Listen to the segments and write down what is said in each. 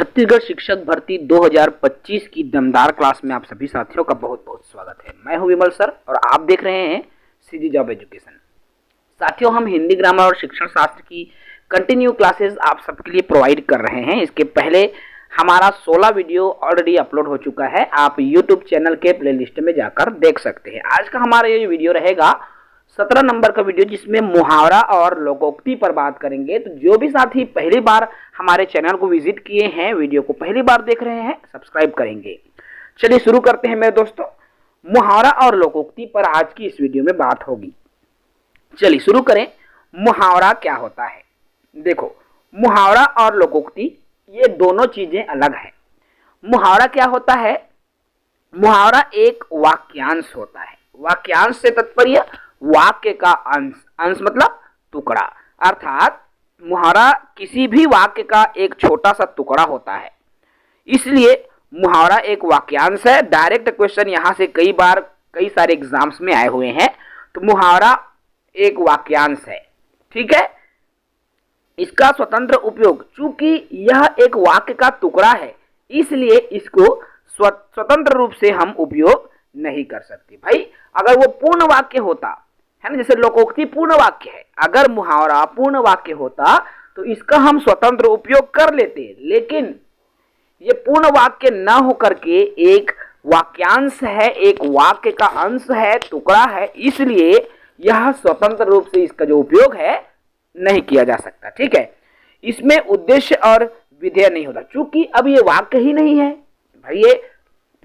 छत्तीसगढ़ शिक्षक भर्ती 2025 की दमदार क्लास में आप सभी साथियों का बहुत बहुत स्वागत है। मैं हूं विमल सर और आप देख रहे हैं सीजी जॉब एजुकेशन। साथियों, हम हिंदी ग्रामर और शिक्षण शास्त्र की कंटिन्यू क्लासेस आप सबके लिए प्रोवाइड कर रहे हैं। इसके पहले हमारा 16 वीडियो ऑलरेडी अपलोड हो चुका है, आप यूट्यूब चैनल के प्लेलिस्ट में जाकर देख सकते हैं। आज का हमारा ये वीडियो रहेगा 17 नंबर का वीडियो, जिसमें मुहावरा और लोकोक्ति पर बात करेंगे। तो जो भी साथी पहली बार हमारे चैनल को विजिट किए हैं, वीडियो को पहली बार देख रहे हैं, सब्सक्राइब करेंगे। चलिए शुरू करते हैं मेरे दोस्तों। मुहावरा और लोकोक्ति पर आज की इस वीडियो में बात होगी। चलिए शुरू करें। मुहावरा क्या होता है? देखो, मुहावरा और लोकोक्ति ये दोनों चीजें अलग है। मुहावरा क्या होता है? मुहावरा एक वाक्यांश होता है। वाक्यांश से तात्पर्य वाक्य का अंश, अंश मतलब टुकड़ा, अर्थात मुहावरा किसी भी वाक्य का एक छोटा सा टुकड़ा होता है, इसलिए मुहावरा एक वाक्यांश है। डायरेक्ट क्वेश्चन यहाँ से कई सारे एग्जाम्स में आए हुए हैं। तो मुहावरा एक वाक्यांश है, ठीक है। इसका स्वतंत्र उपयोग, चूंकि यह एक वाक्य का टुकड़ा है, इसलिए इसको स्वतंत्र रूप से हम उपयोग नहीं कर सकते। भाई, अगर वो पूर्ण वाक्य होता है ना, जैसे लोकोक्ति पूर्ण वाक्य है, अगर मुहावरा पूर्ण वाक्य होता तो इसका हम स्वतंत्र उपयोग कर लेते, लेकिन ये पूर्ण वाक्य न होकर के एक वाक्यांश है, एक वाक्य का अंश है, टुकड़ा है, इसलिए यह स्वतंत्र रूप से इसका जो उपयोग है नहीं किया जा सकता, ठीक है। इसमें उद्देश्य और विधेय नहीं होता, चूंकि अब ये वाक्य ही नहीं है। भाई, ये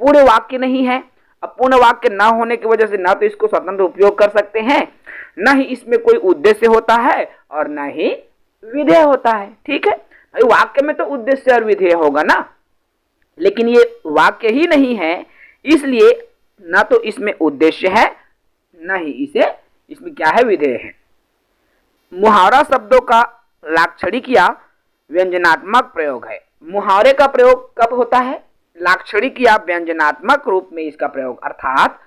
पूर्ण वाक्य नहीं है। अब पूर्ण वाक्य ना होने की वजह से ना तो इसको स्वतंत्र उपयोग कर सकते हैं, न ही इसमें कोई उद्देश्य होता है और न ही विधेय होता है, ठीक है। भाई, वाक्य में तो उद्देश्य और विधेय होगा ना, लेकिन ये वाक्य ही नहीं है, इसलिए ना तो इसमें उद्देश्य है न ही इसमें क्या है, विधेय है। मुहावरा शब्दों का लाक्षणिक या व्यंजनात्मक प्रयोग है। मुहावरे का प्रयोग कब होता है? लाक्षणिक या व्यंजनात्मक रूप में इसका प्रयोग, अर्थात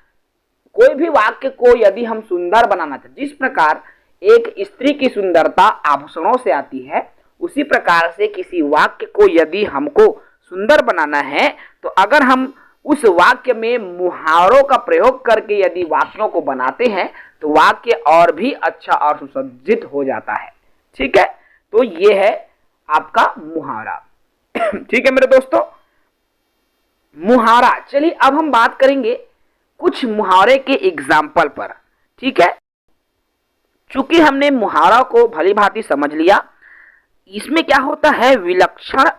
कोई भी वाक्य को यदि हम सुंदर बनाना चाहते, जिस प्रकार एक स्त्री की सुंदरता आभूषणों से आती है, उसी प्रकार से किसी वाक्य को यदि हमको सुंदर बनाना है, तो अगर हम उस वाक्य में मुहावरों का प्रयोग करके यदि वाक्यों को बनाते हैं तो वाक्य और भी अच्छा और सुसज्जित हो जाता है, ठीक है। तो ये है आपका मुहावरा, ठीक है मेरे दोस्तों। मुहावरा, चलिए अब हम बात करेंगे कुछ मुहावरे के एग्जाम्पल पर, ठीक है। चूंकि हमने मुहावरा को भली भांति समझ लिया, इसमें क्या होता है, विलक्षण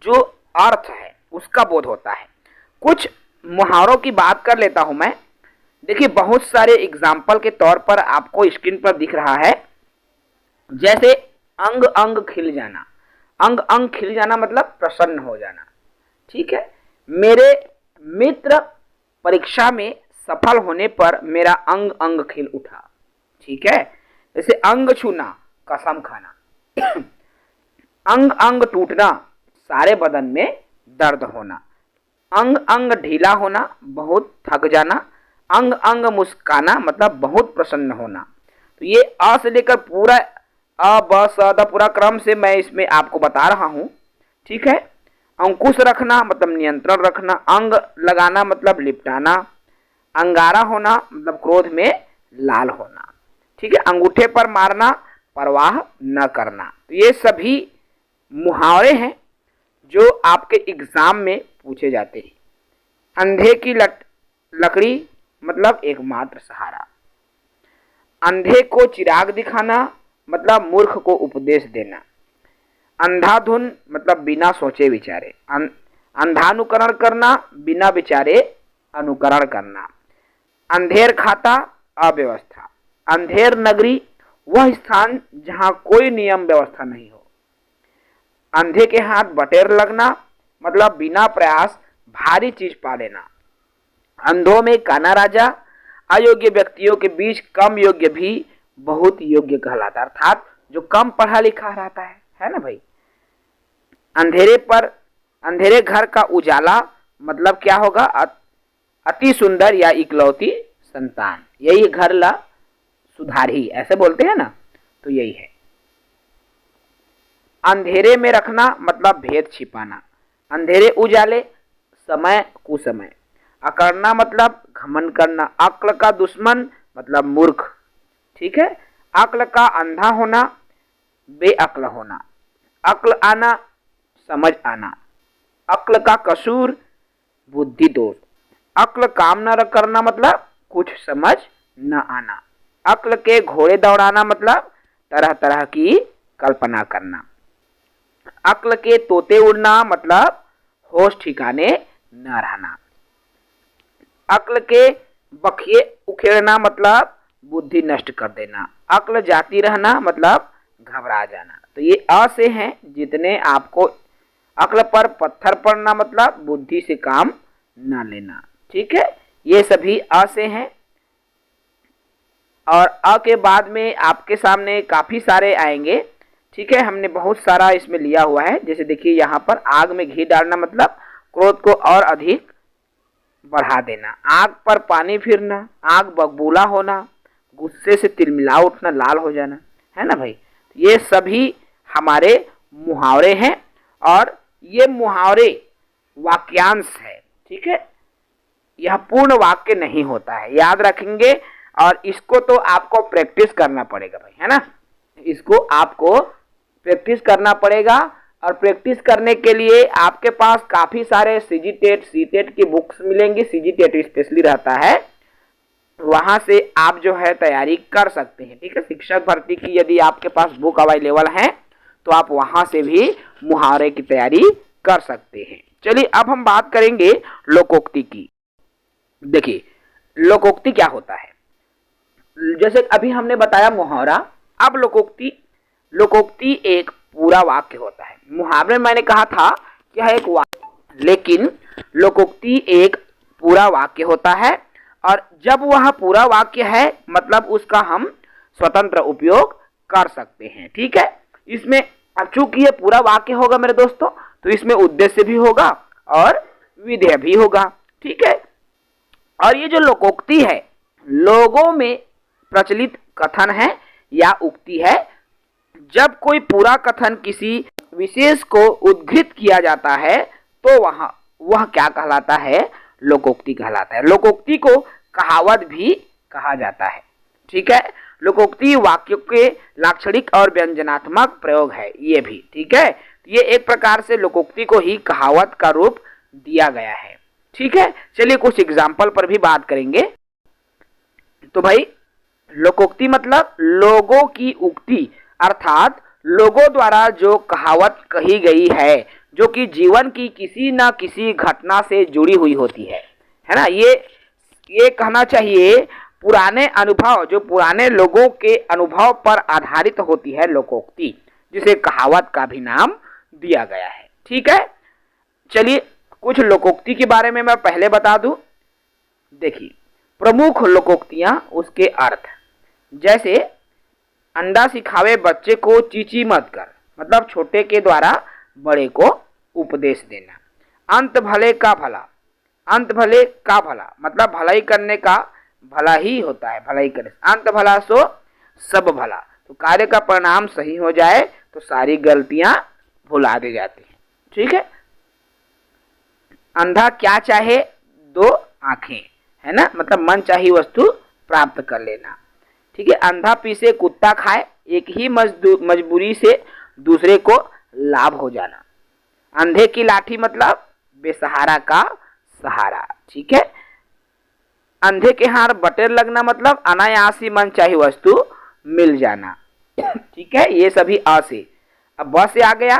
जो अर्थ है उसका बोध होता है। कुछ मुहावरों की बात कर लेता हूं मैं। देखिए, बहुत सारे एग्जाम्पल के तौर पर आपको स्क्रीन पर दिख रहा है, जैसे अंग अंग खिल जाना। अंग अंग खिल जाना मतलब प्रसन्न हो जाना, ठीक है। मेरे मित्र परीक्षा में सफल होने पर मेरा अंग अंग खिल उठा, ठीक है। जैसे अंग छूना, कसम खाना। अंग अंग टूटना, सारे बदन में दर्द होना। अंग अंग ढीला होना, बहुत थक जाना। अंग अंग मुस्काना मतलब बहुत प्रसन्न होना। तो ये अ से लेकर पूरा अ ब स द पूरा क्रम से मैं इसमें आपको बता रहा हूं, ठीक है। अंकुश रखना मतलब नियंत्रण रखना। अंग लगाना मतलब लिपटाना। अंगारा होना मतलब क्रोध में लाल होना, ठीक है। अंगूठे पर मारना, परवाह न करना। तो ये सभी मुहावरे हैं जो आपके एग्जाम में पूछे जाते हैं। अंधे की लकड़ी मतलब एकमात्र सहारा। अंधे को चिराग दिखाना मतलब मूर्ख को उपदेश देना। अंधाधुन मतलब बिना सोचे विचारे। अंधानुकरण करना, बिना विचारे अनुकरण करना। अंधेर खाता, अव्यवस्था। अंधेर नगरी, वह स्थान जहां कोई नियम व्यवस्था नहीं हो। अंधे के हाथ बटेर लगना मतलब बिना प्रयास भारी चीज पा लेना। अंधों में काना राजा, अयोग्य व्यक्तियों के बीच कम योग्य भी बहुत योग्य कहलाता, अर्थात जो कम पढ़ा लिखा रहता है ना भाई। अंधेरे घर का उजाला मतलब क्या होगा, अति सुंदर या इकलौती संतान। यही घर ला सुधारी, ऐसे बोलते हैं ना, तो यही है। अंधेरे में रखना मतलब भेद छिपाना। अंधेरे उजाले, समय कुसमय। अकड़ना मतलब घमंड करना, अक्ल का दुश्मन मतलब मूर्ख, ठीक है। अक्ल का अंधा होना, बेअक्ल होना। अक्ल आना, समझ आना। अक्ल का कसूर, बुद्धि दोष। अक्ल काम न करना मतलब कुछ समझ न आना। अक्ल के घोड़े दौड़ाना मतलब तरह तरह की कल्पना करना। अक्ल के तोते उड़ना मतलब होश ठिकाने न रहना। अक्ल के बखिए उखेड़ना मतलब बुद्धि नष्ट कर देना। अक्ल जाती रहना मतलब घबरा जाना। तो ये अ से हैं, जितने आपको अक्ल पर पत्थर पड़ना मतलब बुद्धि से काम ना लेना, ठीक है। ये सभी अ से हैं। और अ के बाद में आपके सामने काफी सारे आएंगे, ठीक है। हमने बहुत सारा इसमें लिया हुआ है। जैसे देखिए यहाँ पर आग में घी डालना मतलब क्रोध को और अधिक बढ़ा देना। आग पर पानी फिरना, आग बबूला होना, गुस्से से तिलमिला उठना, लाल हो जाना, है ना भाई। ये सभी हमारे मुहावरे हैं और ये मुहावरे वाक्यांश है, ठीक है। यह पूर्ण वाक्य नहीं होता है, याद रखेंगे। और इसको तो आपको प्रैक्टिस करना पड़ेगा भाई, है ना। इसको आपको प्रैक्टिस करना पड़ेगा। और प्रैक्टिस करने के लिए आपके पास काफी सारे सीजीटेट सीटेट की बुक्स मिलेंगी। सीजीटेट स्पेशली रहता है, वहां से आप जो है तैयारी कर सकते हैं, ठीक है। शिक्षक भर्ती की यदि आपके पास बुक अवेलेबल है तो आप वहां से भी मुहावरे की तैयारी कर सकते हैं। चलिए अब हम बात करेंगे लोकोक्ति की। देखिए लोकोक्ति क्या होता है। जैसे अभी हमने बताया मुहावरा, अब लोकोक्ति। लोकोक्ति एक पूरा वाक्य होता है। मुहावरे मैंने कहा था कि यह एक वाक्य, लेकिन लोकोक्ति एक पूरा वाक्य होता है। और जब वह पूरा वाक्य है मतलब उसका हम स्वतंत्र उपयोग कर सकते हैं, ठीक है। इसमें अब चूंकि ये पूरा वाक्य होगा मेरे दोस्तों, तो इसमें उद्देश्य भी होगा और विधेय भी होगा, ठीक है। और ये जो लोकोक्ति है, लोगों में प्रचलित कथन है या उक्ति है। जब कोई पूरा कथन किसी विशेष को उद्धृत किया जाता है तो वह क्या कहलाता है, लोकोक्ति कहलाता है। लोकोक्ति को कहावत भी कहा जाता है, ठीक है। लोकोक्ति वाक्यों के लाक्षणिक और व्यंजनात्मक प्रयोग है ये भी, ठीक है। ये एक प्रकार से लोकोक्ति को ही कहावत का रूप दिया गया है, ठीक है। चलिए कुछ एग्जाम्पल पर भी बात करेंगे। तो भाई लोकोक्ति मतलब लोगों की उक्ति, अर्थात लोगों द्वारा जो कहावत कही गई है जो कि जीवन की किसी न किसी घटना से जुड़ी हुई होती है ना। ये कहना चाहिए पुराने अनुभव, जो पुराने लोगों के अनुभव पर आधारित होती है लोकोक्ति, जिसे कहावत का भी नाम दिया गया है, ठीक है। चलिए कुछ लोकोक्ति के बारे में मैं पहले बता दूं। देखिए प्रमुख लोकोक्तियां, उसके अर्थ। जैसे अंडा सिखावे बच्चे को चीची मत कर, मतलब छोटे के द्वारा बड़े को उपदेश देना। अंत भले का भला, अंत भले का भला मतलब भलाई करने का भला ही होता है, भलाई करे। अंत भला सो सब भला, तो कार्य का परिणाम सही हो जाए तो सारी गलतियां भुला दी जाती हैं, ठीक है। अंधा क्या चाहे दो आंखें, है ना, मतलब मन चाही वस्तु प्राप्त कर लेना, ठीक है। अंधा पीसे कुत्ता खाए, एक ही मजबूरी से दूसरे को लाभ हो जाना। अंधे की लाठी मतलब बेसहारा का सहारा, ठीक है। अंधे के हाथ बटेर लगना मतलब अनायास ही मन चाही वस्तु मिल जाना, ठीक है। ये सभी अ से। अब ब से आ गया,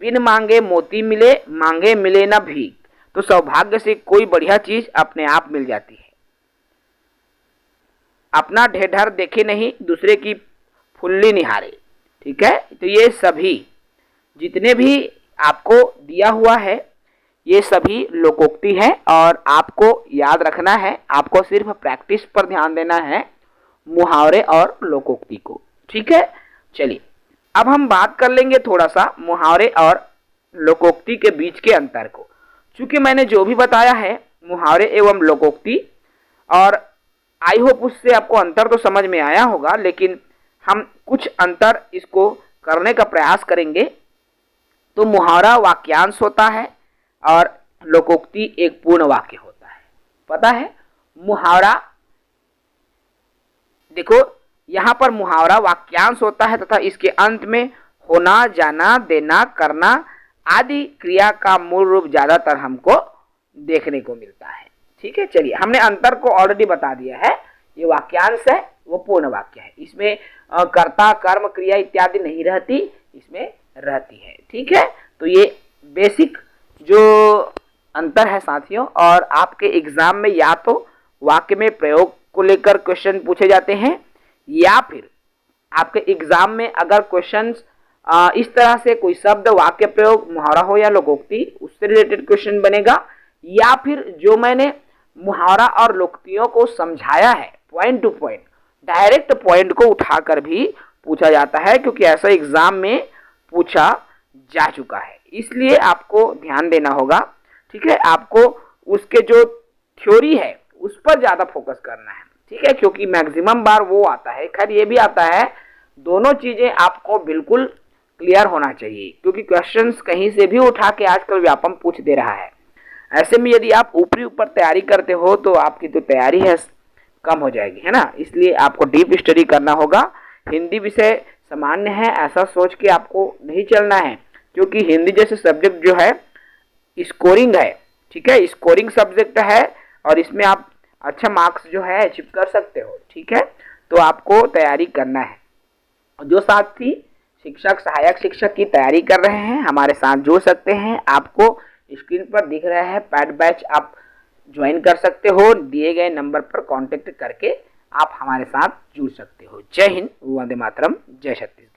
बिन मांगे मोती मिले, मांगे मिले न भीख, तो सौभाग्य से कोई बढ़िया चीज अपने आप मिल जाती है। अपना ढेढर देखे नहीं, दूसरे की फुल्ली निहारे, ठीक है। तो ये सभी जितने भी आपको दिया हुआ है ये सभी लोकोक्ति है और आपको याद रखना है। आपको सिर्फ प्रैक्टिस पर ध्यान देना है, मुहावरे और लोकोक्ति को, ठीक है। चलिए अब हम बात कर लेंगे थोड़ा सा मुहावरे और लोकोक्ति के बीच के अंतर को। चूंकि मैंने जो भी बताया है मुहावरे एवं लोकोक्ति, और आई होप उससे आपको अंतर तो समझ में आया होगा, लेकिन हम कुछ अंतर इसको करने का प्रयास करेंगे। तो मुहावरा वाक्यांश होता है और लोकोक्ति एक पूर्ण वाक्य होता है। पता है मुहावरा, देखो यहाँ पर मुहावरा वाक्यांश होता है तथा इसके अंत में होना, जाना, देना, करना आदि क्रिया का मूल रूप ज्यादातर हमको देखने को मिलता है। ठीक है, चलिए हमने अंतर को ऑलरेडी बता दिया है। ये वाक्यांश है, वो पूर्ण वाक्य है। इसमें कर्ता, कर्म, क्रिया इत्यादि नहीं रहती, इसमें रहती है। ठीक है, तो ये बेसिक जो अंतर है साथियों। और आपके एग्जाम में या तो वाक्य में प्रयोग को लेकर क्वेश्चन पूछे जाते हैं, या फिर आपके एग्जाम में अगर क्वेश्चंस इस तरह से कोई शब्द, वाक्य प्रयोग, मुहावरा हो या लोकोक्ति, उससे रिलेटेड क्वेश्चन बनेगा, या फिर जो मैंने मुहावरा और लोकोक्तियों को समझाया है point two point, direct point को उठाकर भी पूछा जाता है, क्योंकि ऐसा एग्जाम में पूछा जा चुका है। इसलिए आपको ध्यान देना होगा। ठीक है, आपको उसके जो थ्योरी है उस पर ज्यादा फोकस करना है। ठीक है, क्योंकि मैक्सिमम बार वो आता है, खैर ये भी आता है, दोनों चीजें आपको बिल्कुल क्लियर होना चाहिए, क्योंकि क्वेश्चंस कहीं से भी उठा के आजकल व्यापम पूछ दे रहा है। ऐसे में यदि आप ऊपरी ऊपर तैयारी करते हो तो आपकी तो तैयारी है कम हो जाएगी, है ना। इसलिए आपको डीप स्टडी करना होगा। हिंदी विषय सामान्य है ऐसा सोच के आपको नहीं चलना है, क्योंकि हिंदी जैसे सब्जेक्ट जो है स्कोरिंग है। ठीक है, स्कोरिंग सब्जेक्ट है और इसमें आप अच्छा मार्क्स जो है अचीव कर सकते हो। ठीक है, तो आपको तैयारी करना है। जो साथी शिक्षक, सहायक शिक्षक की तैयारी कर रहे हैं हमारे साथ जुड़ सकते हैं। आपको स्क्रीन पर दिख रहा है पैड बैच, आप ज्वाइन कर सकते हो। दिए गए नंबर पर कांटेक्ट करके आप हमारे साथ जुड़ सकते हो। जय हिंद, वंदे मातरम, जय छत्तीसगढ़।